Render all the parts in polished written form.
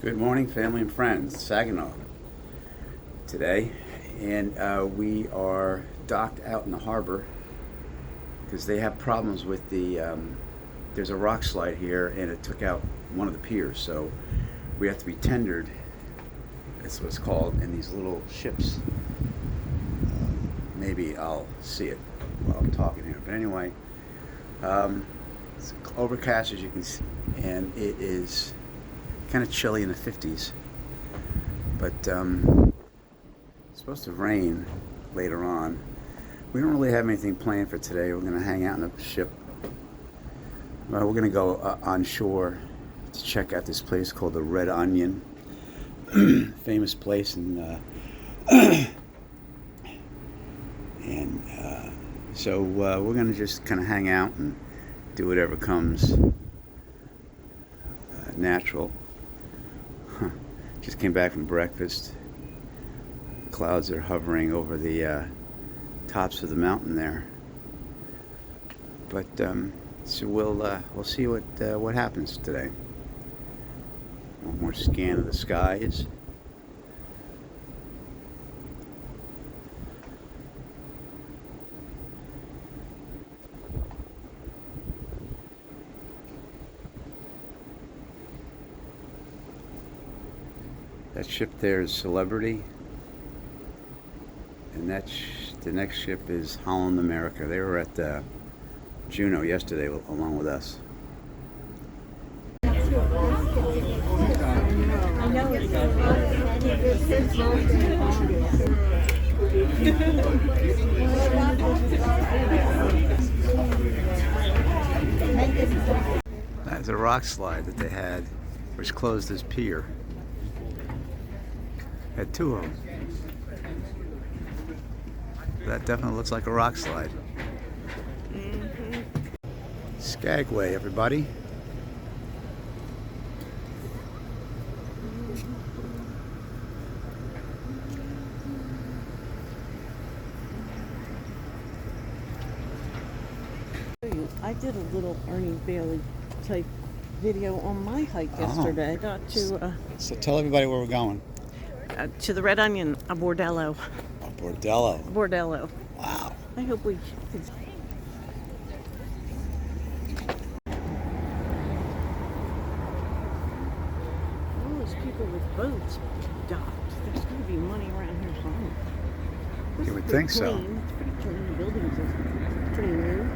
Good morning, family and friends. Saginaw today, and we are docked out in the harbor because they have problems with the. There's a rock slide here, and it took out one of the piers, so we have to be tendered. That's what it's called in these little ships. Maybe I'll see it while I'm talking here, but anyway, it's overcast as you can see, and it is kind of chilly in the 50s, but it's supposed to rain later on. We don't really have anything planned for today. We're going to hang out in the ship. We're going to go on shore to check out this place called the Red Onion, famous place, so we're going to just kind of hang out and do whatever comes natural. Just came back from breakfast. The clouds are hovering over the tops of the mountain there. But so we'll see what happens today. One more scan of the skies. That ship there is Celebrity, and the next ship is Holland America. They were at Juneau yesterday along with us. That's a rock slide that they had, which closed this pier. Had two of them. That definitely looks like a rock slide. Sagway, everybody. I did a little Ernie Bailey type video on my hike yesterday. Got to So tell everybody where we're going. To the Red Onion, a bordello. A bordello. A bordello. Wow. I hope we can. All those people with boats docked. There's going to be money around here somewhere. You would think so. It's pretty clean. The buildings are pretty new.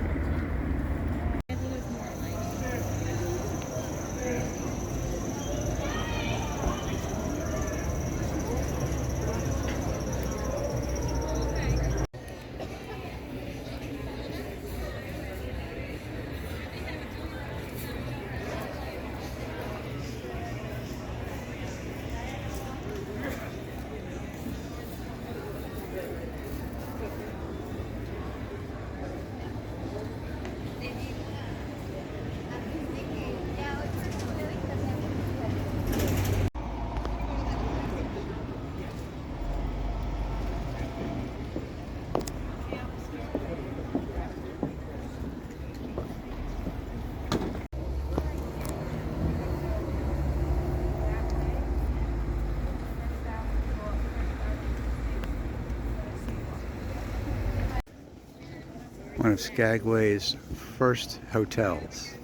One of Skagway's first hotels,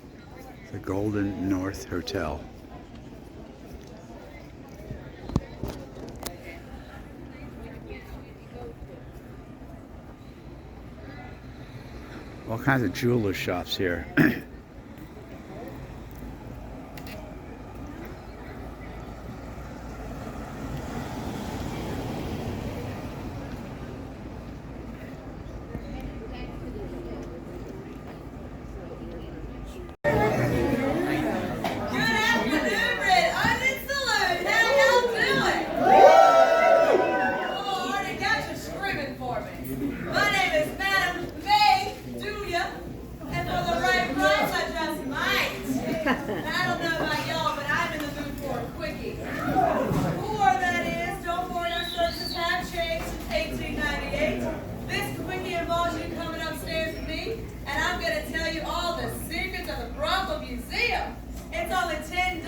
the Golden North Hotel. All kinds of jeweler shops here. I don't know about y'all, but I'm in the mood for a quickie. Or that is, don't worry, our services have changed since 1898. This quickie involves you coming upstairs with me, and I'm going to tell you all the secrets of the Bronco Museum. It's only $10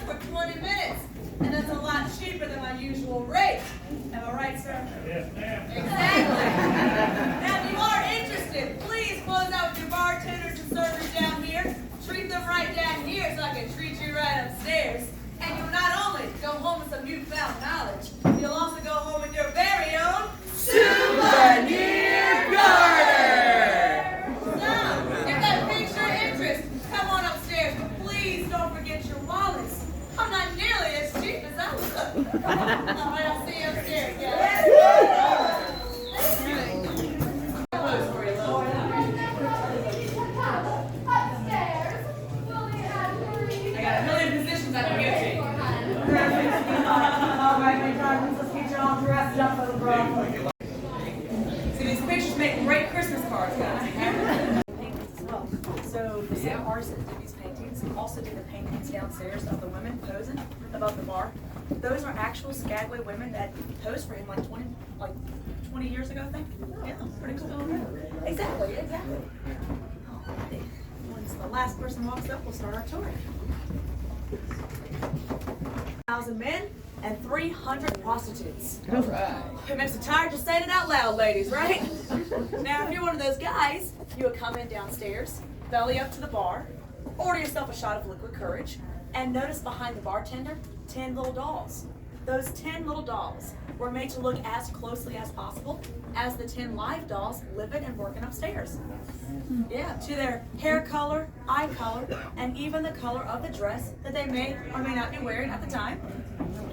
for 20 minutes. And is a lot cheaper than my usual rate. Am I right, sir? Yes, ma'am. Exactly. Now, if you are interested, please close out with your bartenders and servers down here. Treat them right down here so I can treat you right upstairs. And you'll not only go home with some newfound knowledge, you'll also go home with your very own souvenir garter. So, if that piques your interest, come on upstairs, but please don't forget your wallets. I'm not nearly as cheap as I look. All right, I'll see you upstairs, guys. I got a million positions I can get to. All right, my darlings, let's get you all dressed up for the brothel. See, these pictures make great Christmas cards, guys. Paintings as well. So the same artist that did these paintings also did the paintings downstairs of the women posing above the bar. Those are actual Sagway women that posed for him like 20 years ago, I think. Yeah, pretty cool. Exactly. Alrighty. Once the last person walks up, we'll start our tour. 1,000 men and 300 prostitutes. All right. It makes you tired just saying it out loud, ladies, right? Now, if you're one of those guys, you would come in downstairs, belly up to the bar, order yourself a shot of liquid courage, and notice behind the bartender, 10 little dolls. Those 10 little dolls were made to look as closely as possible as the 10 live dolls living and working upstairs. Yeah, to their hair color, eye color, and even the color of the dress that they may or may not be wearing at the time.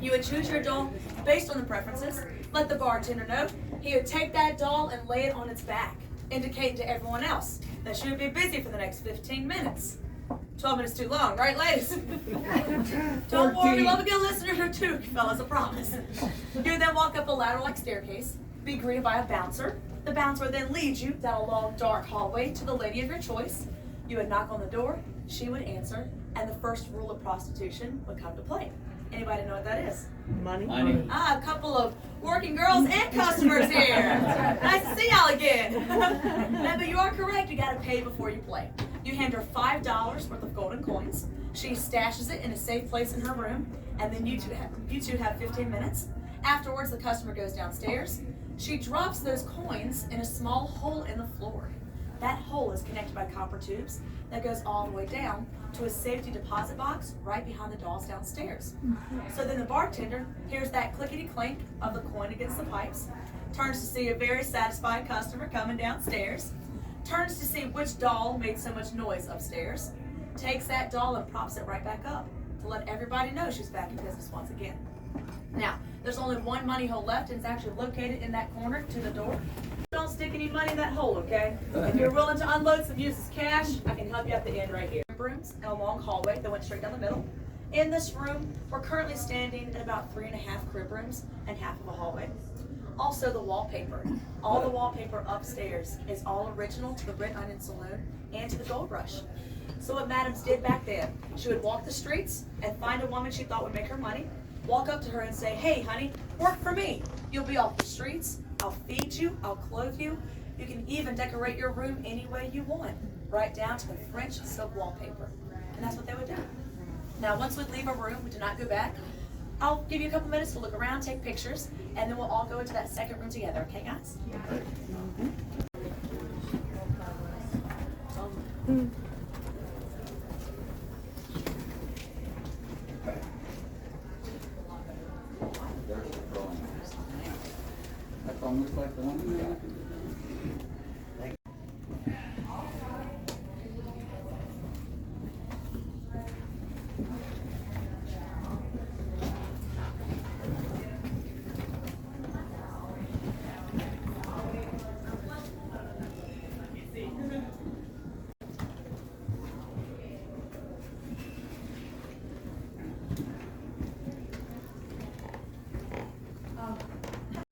You would choose your doll based on the preferences, let the bartender know. He would take that doll and lay it on its back, indicating to everyone else that she would be busy for the next 15 minutes. 12 minutes too long, right, ladies? Don't worry, we love a good listener or two, fellas, I promise. You would then walk up a ladder-like staircase, be greeted by a bouncer. The bouncer then leads you down a long, dark hallway to the lady of your choice. You would knock on the door, she would answer, and the first rule of prostitution would come to play. Anybody know what that is? Money. A couple of working girls and customers here. Nice to see y'all again. Now, but you are correct, you gotta pay before you play. You hand her $5 worth of golden coins. She stashes it in a safe place in her room, and then you two have 15 minutes. Afterwards, the customer goes downstairs. She drops those coins in a small hole in the floor. That hole is connected by copper tubes that goes all the way down to a safety deposit box right behind the dolls downstairs. So then the bartender hears that clickety clink of the coin against the pipes, turns to see a very satisfied customer coming downstairs, turns to see which doll made so much noise upstairs, takes that doll and props it right back up to let everybody know she's back in business once again. Now, there's only one money hole left, and it's actually located in that corner to the door. Don't stick any money in that hole, okay? If you're willing to unload some useless cash, I can help you at the end right here. Rooms and a long hallway that went straight down the middle. In this room, we're currently standing at about 3.5 crib rooms and half of a hallway. Also, the wallpaper. All the wallpaper upstairs is all original to the Red Onion Saloon and to the Gold Rush. So what madams did back then, she would walk the streets and find a woman she thought would make her money, walk up to her and say, "Hey, honey, work for me. You'll be off the streets. I'll feed you. I'll clothe you. You can even decorate your room any way you want, right down to the French silk wallpaper." And that's what they would do. Now, once we leave a room, we do not go back. I'll give you a couple minutes to look around, take pictures, and then we'll all go into that second room together. Okay, guys? That phone looks like the one you got.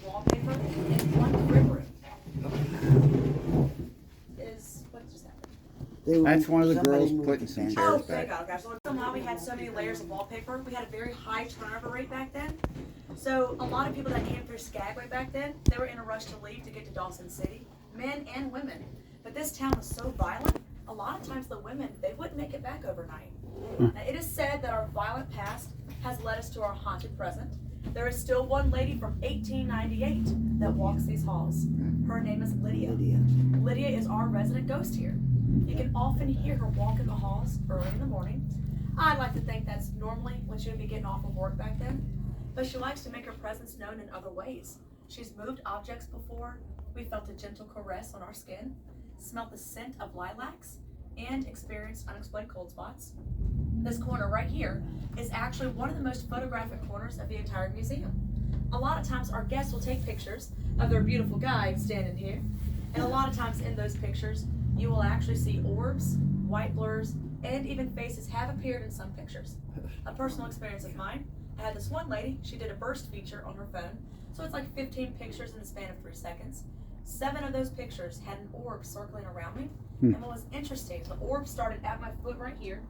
Wallpaper in one crib room. What just happened? That's one of the Somebody girls moved putting the some bench. chairs Oh, thank back. God, gosh. Somehow we had so many layers of wallpaper. We had a very high turnover rate back then. So a lot of people that came through Sagway back then, they were in a rush to leave to get to Dawson City, men and women. But this town was so violent, a lot of times the women, they wouldn't make it back overnight. Now, it is said that our violent past has led us to our haunted present. There is still one lady from 1898 that walks these halls. Her name is Lydia. Lydia is our resident ghost here. You can often hear her walk in the halls early in the morning. I like to think that's normally when she would be getting off of work back then, but she likes to make her presence known in other ways. She's moved objects before, we felt a gentle caress on our skin, smelled the scent of lilacs, and experienced unexplained cold spots. This corner right here is actually one of the most photographic corners of the entire museum. A lot of times our guests will take pictures of their beautiful guide standing here, and a lot of times in those pictures you will actually see orbs, white blurs, and even faces have appeared in some pictures. A personal experience of mine, I had this one lady, she did a burst feature on her phone, so it's like 15 pictures in the span of 3 seconds. 7 of those pictures had an orb circling around me, and what was interesting, the orb started at my foot right here.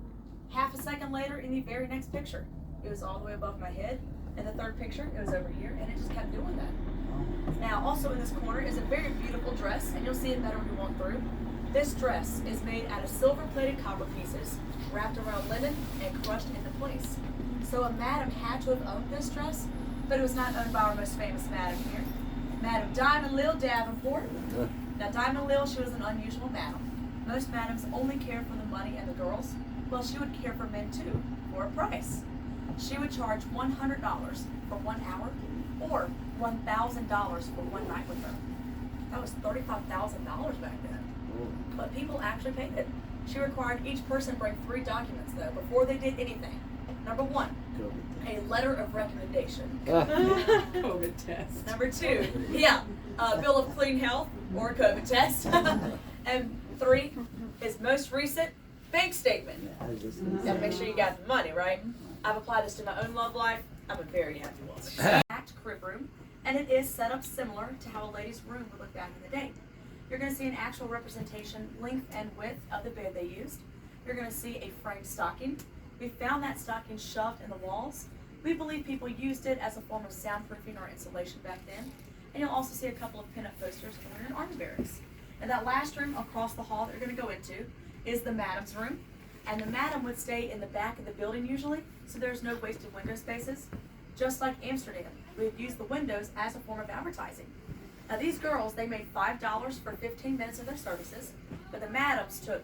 Half a second later, in the very next picture, it was all the way above my head, and the third picture, it was over here, and it just kept doing that. Now, also in this corner is a very beautiful dress, and you'll see it better when you walk through. This dress is made out of silver-plated copper pieces, wrapped around linen, and crushed into place. So a madam had to have owned this dress, but it was not owned by our most famous madam here, Madam Diamond Lil Davenport. Now, Diamond Lil, she was an unusual madam. Most madams only cared for the money and the girls. Well, she would care for men too, for a price. She would charge $100 for 1 hour, or $1,000 for 1 night with her. That was $35,000 back then. But people actually paid it. She required each person bring 3 documents though before they did anything. Number 1, a letter of recommendation. COVID test. Number 2, bill of clean health or a COVID test. And 3, his most recent bank statement. You gotta make sure you got the money, right? I've applied this to my own love life. I'm a very happy woman. Packed crib room, and it is set up similar to how a lady's room would look back in the day. You're going to see an actual representation, length and width of the bed they used. You're going to see a framed stocking. We found that stocking shoved in the walls. We believe people used it as a form of soundproofing or insulation back then. And you'll also see a couple of pinup posters when you're in army barracks. And that last room across the hall that you're going to go into is the madam's room. And the madam would stay in the back of the building usually, so there's no wasted window spaces. Just like Amsterdam, we've used the windows as a form of advertising. Now these girls, they made $5 for 15 minutes of their services, but the madams took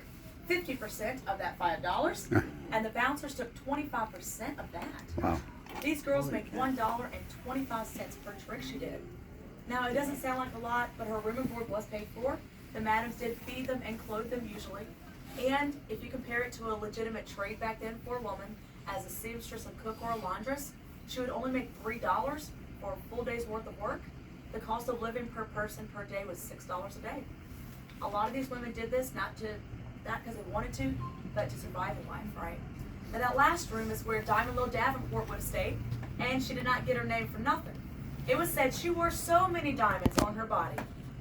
50% of that $5, and the bouncers took 25% of that. Wow. These girls make $1.25 per trick she did. Now it doesn't sound like a lot, but her room and board was paid for. The madams did feed them and clothe them usually. And if you compare it to a legitimate trade back then for a woman, as a seamstress, a cook, or a laundress, she would only make $3 for a full day's worth of work. The cost of living per person per day was $6 a day. A lot of these women did this not because they wanted to, but to survive in life, right? Now that last room is where Diamond Lil Davenport would have stayed, and she did not get her name for nothing. It was said she wore so many diamonds on her body,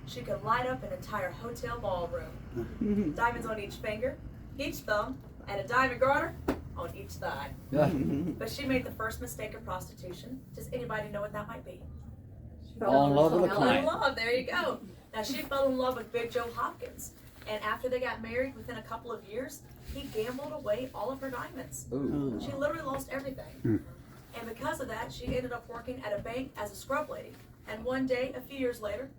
she could light up an entire hotel ballroom. Diamonds on each finger, each thumb, and a diamond garter on each thigh. But she made the first mistake of prostitution. Does anybody know what that might be? Fall in love with a Fell in client. love, there you go. Now she fell in love with Big Joe Hopkins, and after they got married, within a couple of years, he gambled away all of her diamonds. Ooh. She literally lost everything. And because of that, she ended up working at a bank as a scrub lady. And one day, a few years later,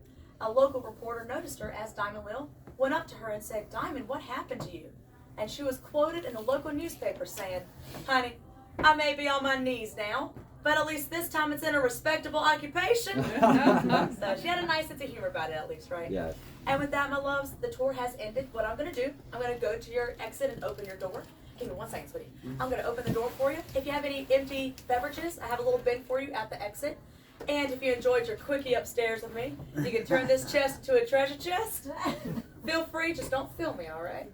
a local reporter noticed her as Diamond Lil, went up to her and said, "Diamond, what happened to you?" And she was quoted in the local newspaper saying, "Honey, I may be on my knees now, but at least this time it's in a respectable occupation." So she had a nice sense of humor about it, at least, right? Yes. And with that, my loves, the tour has ended. What I'm going to do, I'm going to go to your exit and open your door. Give me 1 second, sweetie. I'm going to open the door for you. If you have any empty beverages, I have a little bin for you at the exit. And if you enjoyed your quickie upstairs with me, you can turn this chest into a treasure chest. Feel free, just don't film me, all right?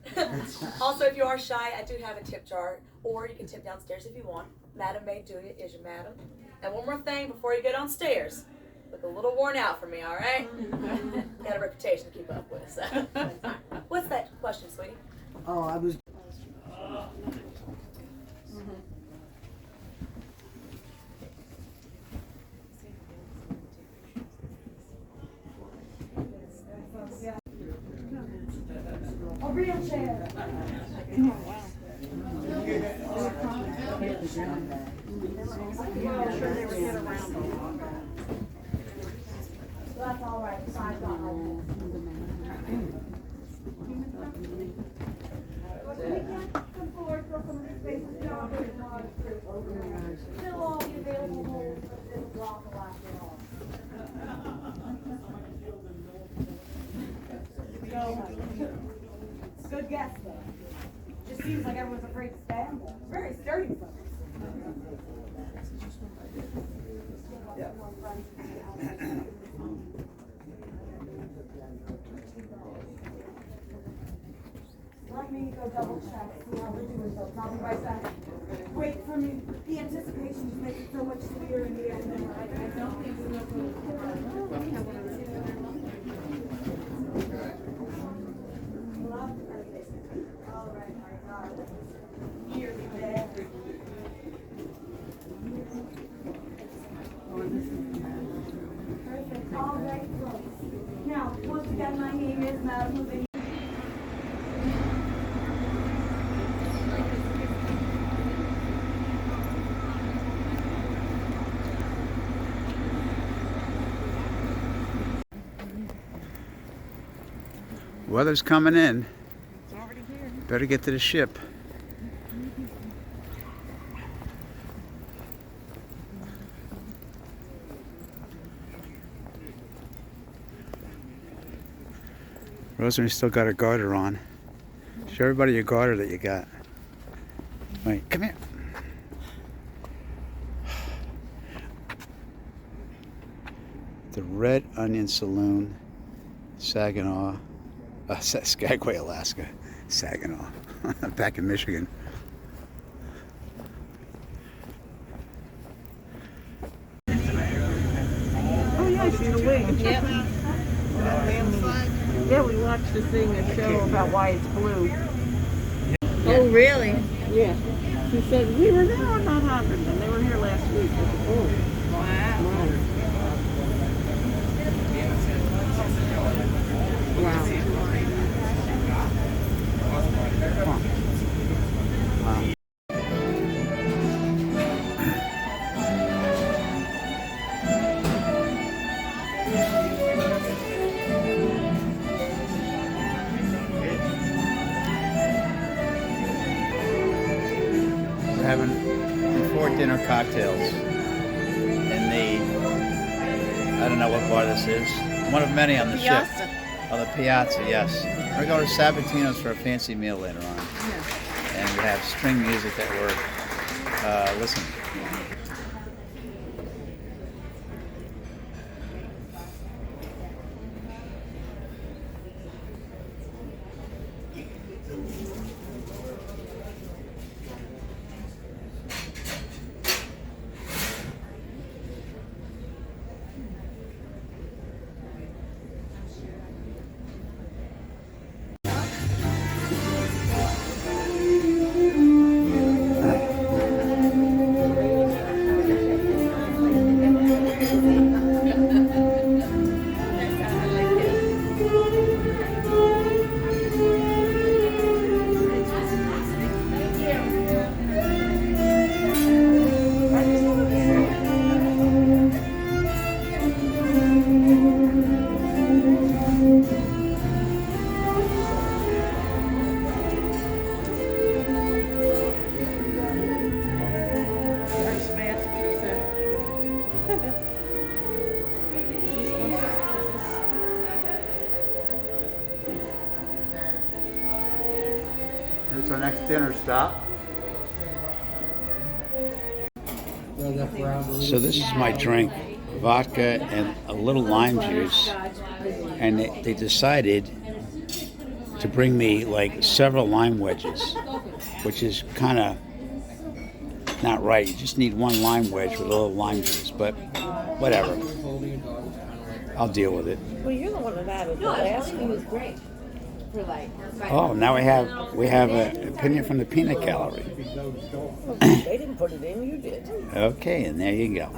Also, if you are shy, I do have a tip jar, or you can tip downstairs if you want. Madam Maid Julia is your madam. And one more thing before you go downstairs. Look a little worn out for me, all right? Got a reputation to keep up with, so. What's that question, sweetie? Oh, I was. A real chair. Oh, wow. That's all right. Still all the available holes, but it'll drop Alaskan off. Good guess, though. Just seems like everyone's afraid to stand there. It's very sturdy, though. Let me go double check, see how they're doing, so I'll be right back. Wait for me. The anticipation just makes it so much sweeter in the end. I don't think we're going all right, here we go. Perfect. All right, folks. Now, once again, my name is Madam Lavinia. Weather's coming in. It's already here. Better get to the ship. Rosemary still got her garter on. Show everybody your garter that you got. Wait, come here. The Red Onion Saloon, Saginaw, Sagway, Alaska, Saginaw, back in Michigan. Oh yeah, I see the wing. Yep. Yeah, we watched the thing, a show about why it's blue. Oh, really? Yeah. He said, we were there on that happened, and they were here last week. I said, oh, Wow. wow. We're having before dinner cocktails in the, I don't know what bar this is. One of many on the ship. Oh, the Piazza, yes. We're going to Sabatino's for a fancy meal later on. And we have string music that we're listening to. Here's our next dinner stop. So this is my drink, vodka and a little lime juice. And they decided to bring me like several lime wedges, which is kind of not right. You just need one lime wedge with a little lime juice, but whatever. I'll deal with it. Well, you're the one that added the No, last it one. was great. For like, Oh, now we have an opinion from the peanut gallery. They didn't put it in, you did. Okay, and there you go.